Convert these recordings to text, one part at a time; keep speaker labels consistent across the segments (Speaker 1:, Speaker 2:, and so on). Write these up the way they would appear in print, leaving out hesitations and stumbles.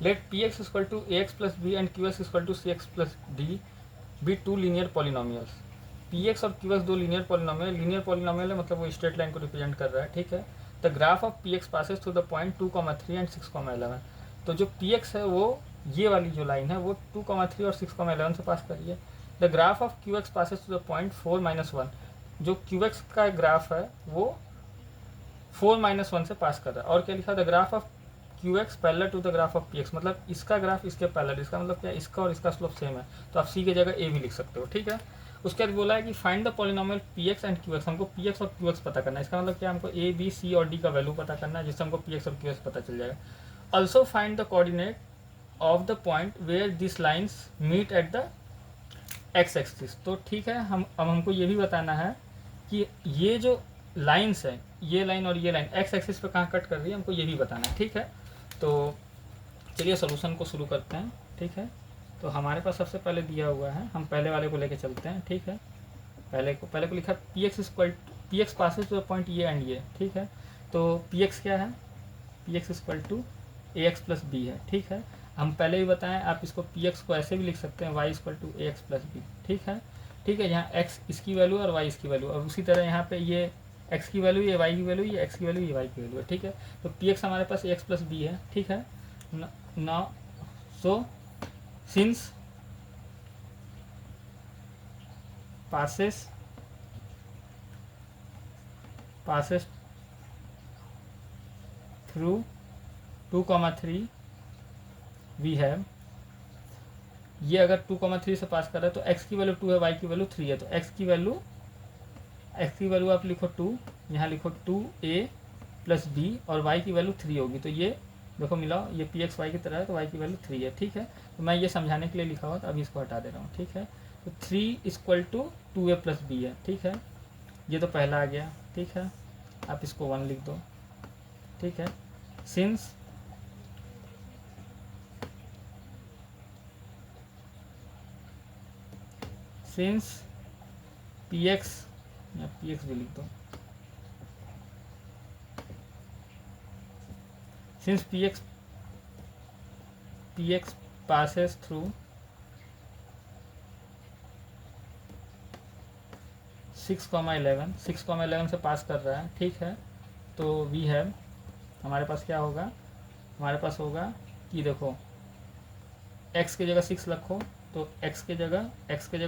Speaker 1: Late p x equal to a x plus b and q x equal to c x plus d be two linear polynomials. P x और q x दो linear polynomial है, मतलब वो straight line को represent कर रहा है, ठीक है। The graph of p x passes through the point 2,3 and 6,11। तो जो पी एक्स है वो ये वाली जो लाइन है वो 2,3 और 6,11 से पास कर रही है। The graph of q x passes to the point 4-1। जो क्यू एक्स का ग्राफ है वो 4-1 से पास कर रहा है। और क्या लिखा, the graph of q x parallel to the graph of p x, मतलब इसका ग्राफ इसके पैरेलल, इसका मतलब क्या, इसका और इसका स्लोप सेम है, तो आप सी की जगह ए भी लिख सकते हो, ठीक है। उसके बाद बोला है कि find the polynomial P x and q x. हमको पी एक्स और क्यू एक्स पता करना है, इसका मतलब क्या, हमको ए बी सी और डी का वैल्यू पता करना है, जिससे हमको पी एक्स और क्यू एक्स पता चल जाएगा। Also find the coordinate of the point where this lines meet at the x axis. तो ठीक है, हम अब हमको ये भी बताना है कि ये जो लाइन्स है, ये लाइन और ये लाइन एक्स एक्सिस पे कहाँ कट कर रही है, हमको ये भी बताना है, ठीक है। तो चलिए सोल्यूशन को शुरू करते हैं, ठीक है। तो हमारे पास सबसे पहले दिया हुआ है, हम पहले वाले को लेके चलते हैं, ठीक है। पहले को लिखा p x equal p x passes to the point ये एंड ये, ठीक है। तो पी एक्स क्या है, p x equal to a x plus b है, ठीक है। हम पहले भी बताएं, आप इसको पी एक्स को ऐसे भी लिख सकते हैं, y equal to a x plus b, ठीक है। ठीक है, यहाँ एक्स इसकी वैल्यू और वाई इसकी वैल्यू, और उसी तरह यहाँ पे ये एक्स की वैल्यू, ये वाई की वैल्यू, ये एक्स की वैल्यू, ये वाई की वैल्यू है, ठीक है। तो पी एक्स हमारे पास ए एक्स प्लस बी है, ठीक है। Now so since passes through 2,3 we have, ये अगर 2,3 से पास कर रहा है तो x की वैल्यू 2 है, y की वैल्यू 3 है, तो x की वैल्यू आप लिखो 2, यहाँ लिखो 2a प्लस b, और y की वैल्यू 3 होगी। तो ये देखो मिलाओ, ये पी एक्स वाई की तरह है, तो y की वैल्यू 3 है, ठीक है। तो मैं ये समझाने के लिए लिखा हुआ, तो अभी इसको हटा दे रहा हूँ, ठीक है। तो 3 equal to 2a plus b है, ठीक है। ये तो पहला आ गया, ठीक है। आप इसको 1 लिख दो, ठीक है। सिंस पी एक्स, या पी एक्स भी लिख दो, since P x passes through 6,11 से पास कर रहा है, ठीक है। तो वी हैव, हमारे पास क्या होगा, हमारे पास होगा कि देखो x की जगह 6 रखो, तो x की जगह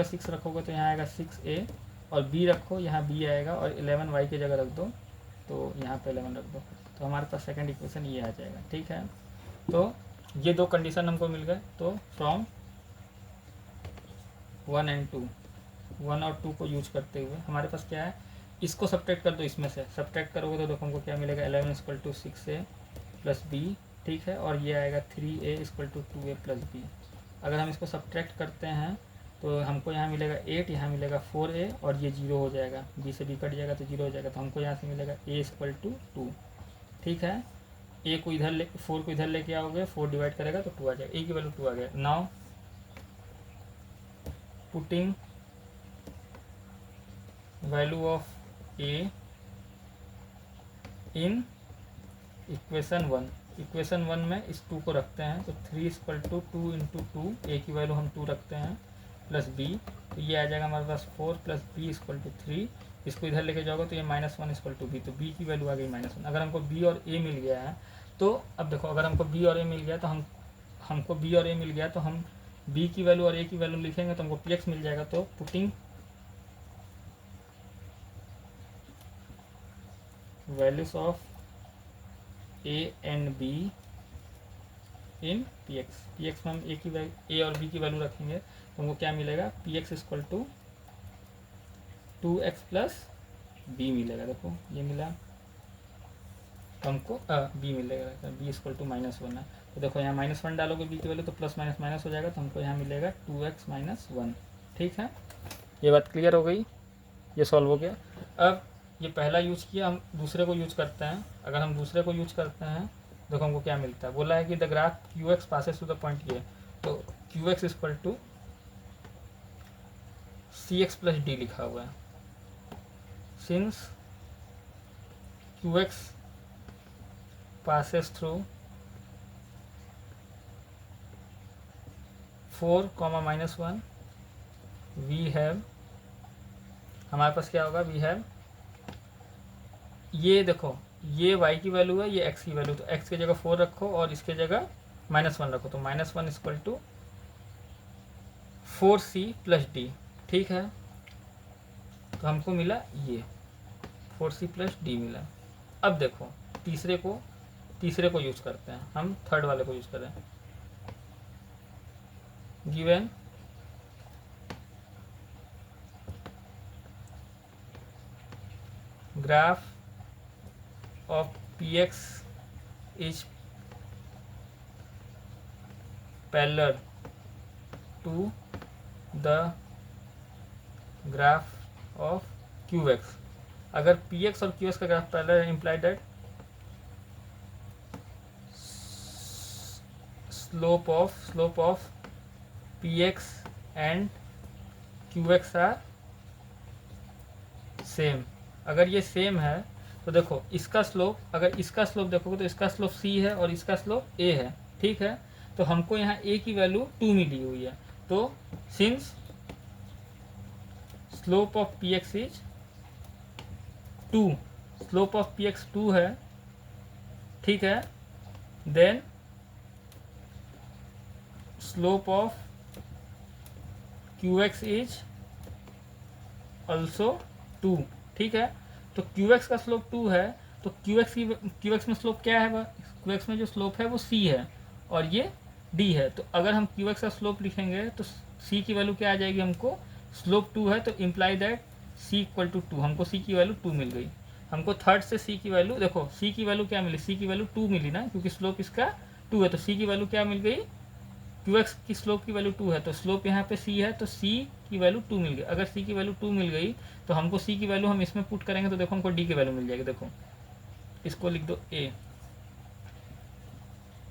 Speaker 1: 6 रखोगे तो यहाँ आएगा 6a, और b रखो, यहाँ b आएगा, और 11 y की जगह रख दो, तो यहाँ पे 11 रख दो, तो हमारे पास सेकंड इक्वेशन ये आ जाएगा, ठीक है। तो ये दो कंडीशन हमको मिल गए, तो फ्रॉम 1 एंड 2, 1 और 2 को यूज करते हुए हमारे पास क्या है, इसको सब्ट्रैक्ट कर दो, इसमें से सब्ट्रैक्ट करोगे तो देखो हमको क्या मिलेगा, 11 equal to 6a plus b, ठीक है। और ये आएगा 3a equal to 2a plus B. अगर हम इसको सब्ट्रैक्ट करते हैं तो हमको यहाँ मिलेगा 8, यहाँ मिलेगा 4a, और ये 0 हो जाएगा, b से b कट जाएगा तो 0 हो जाएगा, तो हमको यहाँ से मिलेगा a इक्वल टू 2, ठीक है। a को इधर ले, 4 को इधर लेके आओगे, 4 डिवाइड करेगा तो 2 आ जाएगा, a की वैल्यू 2 आ गया। Now putting value of a in equation 1 में इस 2 को रखते हैं, तो 3 इक्वल टू 2 इंटू 2, ए की वैल्यू हम 2 रखते हैं, प्लस b, तो ये आ जाएगा हमारे पास 4 प्लस बी इक्वल टू 3, इसको इधर लेके जाओगे तो ये -1 इक्वल टू बी, तो b की वैल्यू आ गई -1। अगर हमको b और a मिल गया है, तो अब देखो अगर हमको b और a मिल गया, तो हमको b और a मिल गया, तो हम b की वैल्यू और a की वैल्यू लिखेंगे तो हमको पी एक्स मिल जाएगा। तो putting values of a and b in P x में हम ए और बी की वैल्यू रखेंगे, तो हमको क्या मिलेगा, p x equal to 2x plus b मिलेगा। देखो ये मिला, तो हमको बी मिलेगा, बी इक्वल टू -1 है, तो देखो यहाँ -1 डालोगे बी की वैल्यू तो प्लस माइनस माइनस हो जाएगा, तो हमको यहाँ मिलेगा 2x - 1, ठीक है। ये बात क्लियर हो गई, ये सॉल्व हो गया। अब ये पहला यूज किया, हम दूसरे को यूज करते हैं। अगर हम दूसरे को यूज करते हैं, देखो हमको क्या मिलता है, बोला है कि the graph q x passes to the point ये, तो q x equal to c x plus d लिखा हुआ है। Since q x passes through 4 comma minus 1 we have, हमारे पास क्या होगा, वी हैव, ये देखो ये y की वैल्यू है, ये x की वैल्यू, तो x की जगह 4 रखो और इसके जगह -1 रखो, तो -1 equal to 4c plus D. ठीक है, तो हमको मिला ये 4c प्लस डी मिला। अब देखो तीसरे को यूज़ करते हैं, हम थर्ड वाले को यूज़ कर रहे हैं। Given graph of px is parallel to the graph of qx। अगर px और qx का ग्राफ पैरेलल है, imply that slope of px and qx are same. अगर ये सेम है तो देखो इसका स्लोप, अगर इसका स्लोप देखोगे तो इसका स्लोप c है और इसका स्लोप a है। ठीक है, तो हमको यहाँ a की वैल्यू 2 मिली हुई है, तो since slope of px is 2, slope of px 2 है, ठीक है, then slope of qx is also 2। ठीक है, तो qx का स्लोप 2 है, तो qx में स्लोप क्या है, qx में जो स्लोप है वो c है और ये d है। तो अगर हम qx का स्लोप लिखेंगे तो c की वैल्यू क्या आ जाएगी, हमको स्लोप 2 है तो imply that c equal to 2, हमको c की वैल्यू 2 मिल गई। हमको थर्ड से c की वैल्यू, देखो c की वैल्यू क्या मिली, c की वैल्यू 2 मिली ना, क्योंकि स्लोप इसका 2 है, तो c की वैल्यू क्या मिल गई, qx की स्लोप की वैल्यू 2 है, तो स्लोप यहाँ पे c है, तो c की वैल्यू 2 मिल गई। अगर c की वैल्यू 2 मिल गई तो हमको c की वैल्यू हम इसमें पुट करेंगे तो देखो हमको d की वैल्यू मिल जाएगी। देखो इसको लिख दो a,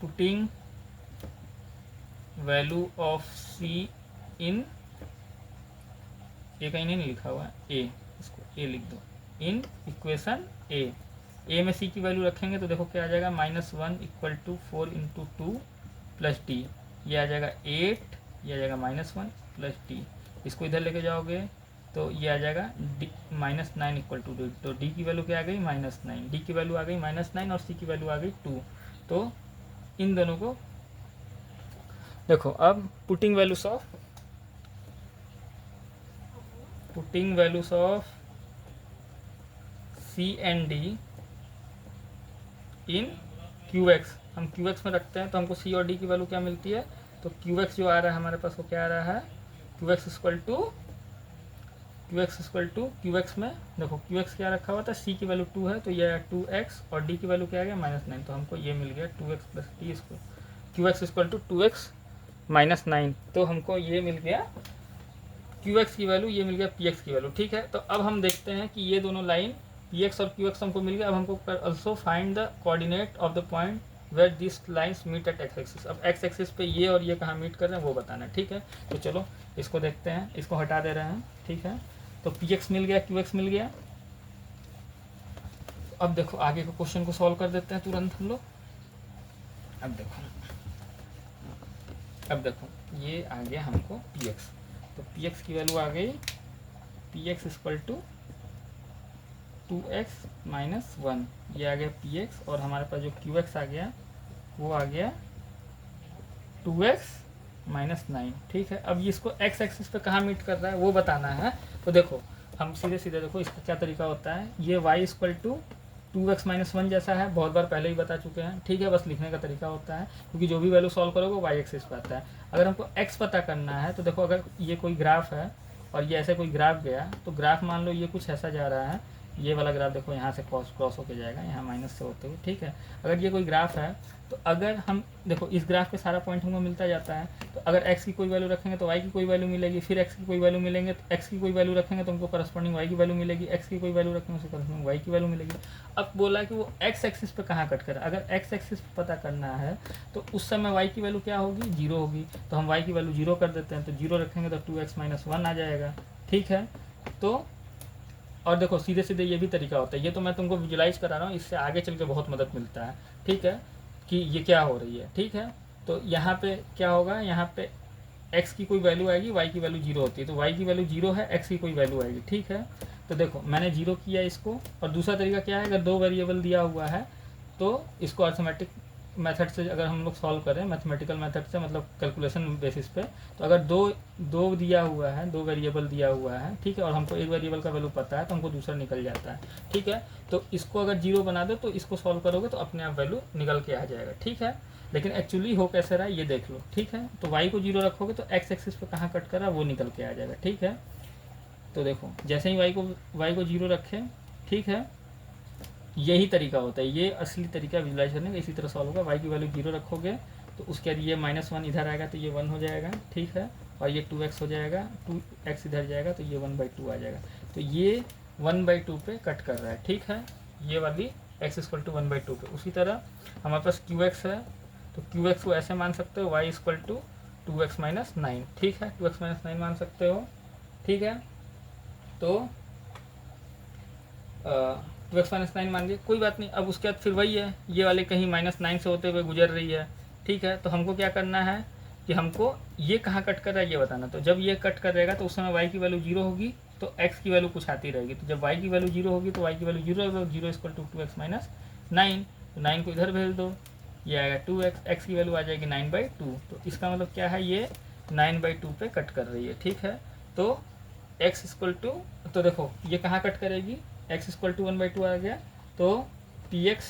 Speaker 1: putting value of c इन, ए कहीं नहीं लिखा हुआ है, a, इसको a लिख दो, इन इक्वेशन a में c की वैल्यू रखेंगे तो देखो क्या आ जाएगा, -1 equal to 4 into 2 plus d, ये आ जाएगा 8, ये आ जाएगा -1 प्लस डी। इसको इधर लेके जाओगे तो ये आ जाएगा -9 इक्वल टू डी, तो डी की वैल्यू क्या आ गई, -9, डी की वैल्यू आ गई -9 और सी की वैल्यू आ गई 2। तो इन दोनों को देखो, अब putting values of c and d in qx, हम qx में रखते हैं तो हमको c और d की वैल्यू क्या मिलती है, तो qx जो आ रहा है हमारे पास वो क्या आ रहा है, qx इक्वल टू qx में देखो qx क्या रखा हुआ था, c की वैल्यू 2 है तो ये 2x और d की वैल्यू क्या आ गया, -9, तो हमको ये मिल गया 2x प्लस डी, इसको qx इक्वल टू 2x -9, तो हमको ये मिल गया qx की वैल्यू, ये मिल गया px की वैल्यू। ठीक है, तो अब हम देखते हैं कि ये दोनों लाइन px और qx हमको मिल गया। अब हमको also find the coordinate of the point where this lines meet at x axis. अब एक्स एक्सिस पे ये और ये कहाँ मीट कर रहे हैं वो बताना है। ठीक है, तो चलो इसको देखते हैं, इसको हटा दे रहे हैं। ठीक है, तो px मिल गया, qx मिल गया। अब देखो आगे के क्वेश्चन को सॉल्व कर देते हैं तुरंत हम लोग। अब देखो ये आ गया हमको px, तो px की वैल्यू आ गई, px equal to 2x minus 1, ये आ गया px, और हमारे पास जो qx आ गया वो आ गया 2x माइनस 9। ठीक है, अब इसको x एक्सिस पे कहाँ मीट कर रहा है वो बताना है। तो देखो हम सीधे देखो इसका क्या तरीका होता है, ये y equal to 2x minus 1 जैसा है, बहुत बार पहले ही बता चुके हैं। ठीक है, बस लिखने का तरीका होता है, क्योंकि जो भी वैल्यू सॉल्व करोगे y एक्सिस पे आता है। अगर हमको x पता करना है तो देखो, अगर ये कोई ग्राफ है और ये ऐसे कोई ग्राफ गया, तो ग्राफ मान लो ये कुछ ऐसा जा रहा है, ये वाला ग्राफ देखो यहाँ से क्रॉस होके जाएगा, यहाँ माइनस से होते हुए। ठीक है, अगर ये कोई ग्राफ है तो अगर हम देखो इस ग्राफ के सारा पॉइंट हमको मिलता जाता है, तो अगर x की कोई वैल्यू रखेंगे तो y की कोई वैल्यू मिलेगी, फिर x की कोई वैल्यू मिलेंगे तो x की कोई वैल्यू रखेंगे तो हमको करस्पॉन्डिंग y की वैल्यू मिलेगी, x की कोई वैल्यू रखेंगे उसको करस्पॉन्डिंग y की वैल्यू मिलेगी। अब बोला कि वो x एक्सिस पे कहाँ कट करे, अगर x एक्सिस पे पता करना है तो उस समय y की वैल्यू क्या होगी, 0 होगी, तो हम y की वैल्यू 0 कर देते हैं, तो 0 रखेंगे तो 2x माइनस 1 आ जाएगा। ठीक है, तो और देखो सीधे ये भी तरीका होता है, ये तो मैं तुमको विजुलाइज करा रहा हूँ, इससे आगे चल के बहुत मदद मिलता है। ठीक है, कि ये क्या हो रही है। ठीक है, तो यहाँ पे क्या होगा, यहाँ पे एक्स की कोई वैल्यू आएगी, वाई की वैल्यू जीरो होती है, तो वाई की वैल्यू जीरो है, एक्स की कोई वैल्यू आएगी, ठीक है। तो देखो मैंने जीरो किया इसको, और दूसरा तरीका क्या है, अगर दो वेरिएबल दिया हुआ है तो इसको अर्थमेटिक मेथड से अगर हम लोग सॉल्व करें, मैथमेटिकल मेथड से, मतलब कैलकुलेशन बेसिस पे, तो अगर दो दिया हुआ है, दो वेरिएबल दिया हुआ है, ठीक है, और हमको एक वेरिएबल का वैल्यू पता है तो हमको दूसरा निकल जाता है, ठीक है। तो इसको अगर जीरो बना दो तो इसको सॉल्व करोगे तो अपने आप वैल्यू निकल के आ जाएगा, ठीक है। लेकिन एक्चुअली हो कैसे रहा है ये देख लो, ठीक है। तो वाई को जीरो रखोगे तो एक्स एक्सिस पे कहाँ कट कर रहा है वो निकल के आ जाएगा, ठीक है। तो देखो जैसे ही वाई को जीरो रखें, ठीक है, यही तरीका होता है, ये असली तरीका विजुलाइज करने का, इसी तरह सॉल्व होगा। वाई की वैल्यू जीरो रखोगे तो उसके बाद ये -1 इधर आएगा तो ये 1 हो जाएगा, ठीक है, और ये 2x हो जाएगा, 2x इधर जाएगा तो ये 1/2 आ जाएगा। तो ये 1/2 पे कट कर रहा है, ठीक है, ये वाली x = 1/2 पे। उसी तरह हमारे पास qx है, तो qx को ऐसे मान सकते हो y = 2x - 9, ठीक है, 2x - 9 मान सकते हो, ठीक है। तो 2x - 9 मान लिए, कोई बात नहीं। अब उसके बाद फिर वही है, ये वाले कहीं -9 से होते हुए गुजर रही है, ठीक है। तो हमको क्या करना है कि हमको ये कहाँ कट कर रहा है ये बताना। तो जब ये कट कर रहेगा तो उस समय y की वैल्यू जीरो होगी तो x की वैल्यू कुछ आती रहेगी। तो जब y की वैल्यू जीरो होगी तो y की वैल्यू जीरो होगी, 0 = 2x - 9, तो 9 को इधर भेज दो, ये आएगा 2x, x की वैल्यू आ जाएगी 9/2। तो इसका मतलब क्या है, ये 9/2 पे कट कर रही है, ठीक है। तो x = तो देखो ये कहाँ कट करेगी, x = 1/2 आ गया, तो px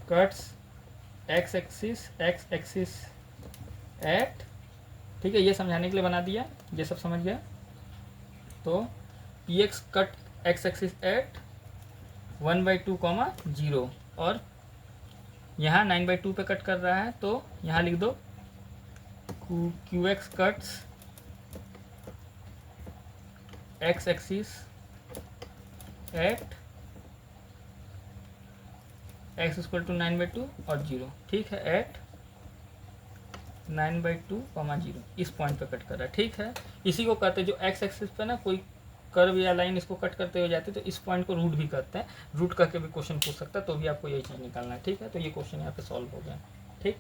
Speaker 1: cuts x axis at, ठीक है, ये समझाने के लिए बना दिया, ये सब समझ गया। तो px cut x axis at 1/2, 0, और यहाँ 9/2 पे कट कर रहा है तो यहाँ लिख दो qx cuts x axis at x = 9/2 और 0, ठीक है, एट 9/2, 0, इस पॉइंट पे कट कर रहा है, ठीक है। इसी को कहते हैं जो x एक्सिस पे ना कोई कर्व या लाइन इसको कट करते हुए जाते हैं तो इस पॉइंट को रूट भी करते हैं, रूट करके भी क्वेश्चन पूछ सकता है, तो भी आपको यही चीज़ निकालना है, ठीक है। तो ये क्वेश्चन यहाँ पे सॉल्व हो गया, ठीक।